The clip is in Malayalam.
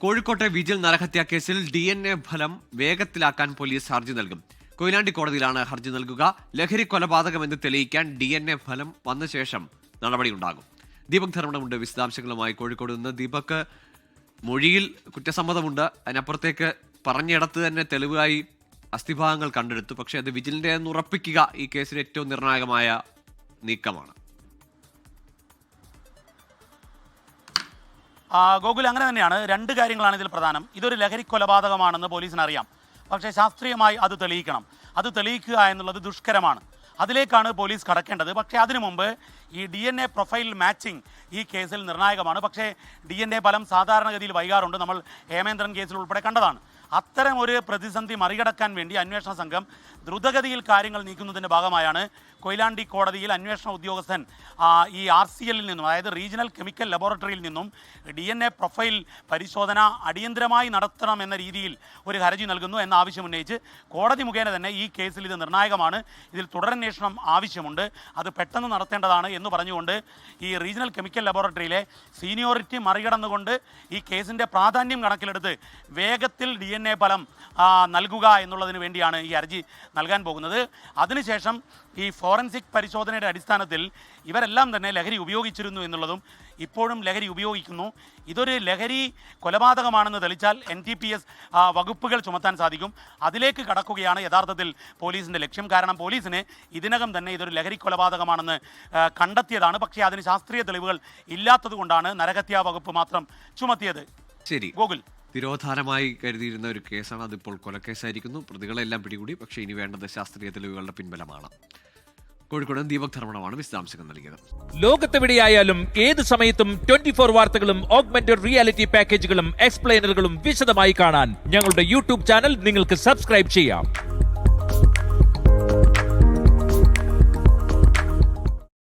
കോഴിക്കോട്ടെ വിജിൽ നരഹത്യാ കേസിൽ DNA ഫലം വേഗത്തിലാക്കാൻ പോലീസ് ഹർജി നൽകും. കൊയിലാണ്ടി കോടതിയിലാണ് ഹർജി നൽകുക. ലഹരി കൊലപാതകമെന്ന് തെളിയിക്കാൻ DNA ഫലം വന്ന ശേഷം നടപടിയുണ്ടാകും. ദീപക് ധർമ്മടമുണ്ട് വിശദാംശങ്ങളുമായി കോഴിക്കോട് നിന്ന്. ദീപക്, മൊഴിയിൽ കുറ്റസമ്മതമുണ്ട്, അതിനപ്പുറത്തേക്ക് പറഞ്ഞിടത്ത് തന്നെ തെളിവായി അസ്ഥിഭാഗങ്ങൾ കണ്ടെടുത്തു. പക്ഷേ അത് വിജിലിന്റെ ഉറപ്പിക്കുക ഈ കേസിൽ ഏറ്റവും നിർണായകമായ നീക്കമാണ്. ഗോകുൽ, അങ്ങനെ തന്നെയാണ്. രണ്ട് കാര്യങ്ങളാണ് ഇതിൽ പ്രധാനം. ഇതൊരു ലഹരി കൊലപാതകമാണെന്ന് പോലീസിന് അറിയാം, പക്ഷേ ശാസ്ത്രീയമായി അത് തെളിയിക്കണം. അത് തെളിയിക്കുക എന്നുള്ളത് ദുഷ്കരമാണ്. അതിലേക്കാണ് പോലീസ് കടക്കേണ്ടത്. പക്ഷേ അതിനു മുമ്പ് ഈ DNA പ്രൊഫൈൽ മാച്ചിങ് ഈ കേസിൽ നിർണായകമാണ്. പക്ഷേ DNA ഫലം സാധാരണഗതിയിൽ വൈകാറുണ്ട്. നമ്മൾ ഹേമേന്ദ്രൻ കേസിൽ ഉൾപ്പെടെ കണ്ടതാണ്. അത്തരം ഒരു പ്രതിസന്ധി മറികടക്കാൻ വേണ്ടി അന്വേഷണ സംഘം ദ്രുതഗതിയിൽ കാര്യങ്ങൾ നീക്കുന്നതിൻ്റെ ഭാഗമായാണ് കൊയിലാണ്ടി കോടതിയിൽ അന്വേഷണ ഉദ്യോഗസ്ഥൻ ഈ RCL നിന്നും, അതായത് റീജിയണൽ കെമിക്കൽ ലബോറട്ടറിയിൽ നിന്നും DNA പ്രൊഫൈൽ പരിശോധന അടിയന്തരമായി നടത്തണം എന്ന രീതിയിൽ ഒരു ഹർജി നൽകുന്നു എന്ന ആവശ്യം ഉന്നയിച്ച് കോടതി മുഖേന തന്നെ ഈ കേസിൽ ഇത് നിർണായകമാണ്, ഇതിൽ തുടരന്വേഷണം ആവശ്യമുണ്ട്, അത് പെട്ടെന്ന് നടത്തേണ്ടതാണ് എന്ന് പറഞ്ഞുകൊണ്ട് ഈ റീജിയണൽ കെമിക്കൽ ലബോറട്ടറിയിലെ സീനിയോറിറ്റി മറികടന്നുകൊണ്ട് ഈ കേസിൻ്റെ പ്രാധാന്യം കണക്കിലെടുത്ത് വേഗത്തിൽ DNA ഫലം നൽകുക എന്നുള്ളതിന് വേണ്ടിയാണ് ഈ ഹർജി നൽകാൻ പോകുന്നത്. അതിനുശേഷം ഈ ഫോറൻസിക് പരിശോധനയുടെ അടിസ്ഥാനത്തിൽ ഇവരെല്ലാം തന്നെ ലഹരി ഉപയോഗിച്ചിരുന്നു എന്നുള്ളതും ഇപ്പോഴും ലഹരി ഉപയോഗിക്കുന്നു, ഇതൊരു ലഹരി കൊലപാതകമാണെന്ന് തെളിച്ചാൽ NTPS വകുപ്പുകൾ ചുമത്താൻ സാധിക്കും. അതിലേക്ക് കടക്കുകയാണ് യഥാർത്ഥത്തിൽ പോലീസിൻ്റെ ലക്ഷ്യം. കാരണം പോലീസിന് ഇതിനകം തന്നെ ഇതൊരു ലഹരി കൊലപാതകമാണെന്ന് കണ്ടെത്തിയതാണ്. പക്ഷേ അതിന് ശാസ്ത്രീയ തെളിവുകൾ ഇല്ലാത്തതുകൊണ്ടാണ് നരഹത്യാ വകുപ്പ് മാത്രം ചുമത്തിയത്. ശരി ഗോകുൽ, തിരോധാനമായി കരുതിയിരുന്ന ഒരു കേസാണ്, അതിപ്പോൾ കൊലക്കേസായിരിക്കുന്നു. പ്രതികളെല്ലാം പിടികൂടി. പക്ഷേ ഇനി വേണ്ടത് ശാസ്ത്രീയ തെളിവുകളുടെ പിൻബലമാണ്. കോഴിക്കോട് ദീപക് ധർമ്മടമാണ് വിശദാംശങ്ങൾ നൽകിയത്. ലോകത്തെവിടെയായാലും ഏത് സമയത്തും 24 വാർത്തകളും ഓഗ്മെന്റഡ് റിയാലിറ്റി പാക്കേജുകളും എക്സ്പ്ലെയിനറുകളും വിശദമായി കാണാൻ ഞങ്ങളുടെ YouTube ചാനൽ നിങ്ങൾക്ക് സബ്സ്ക്രൈബ് ചെയ്യാം.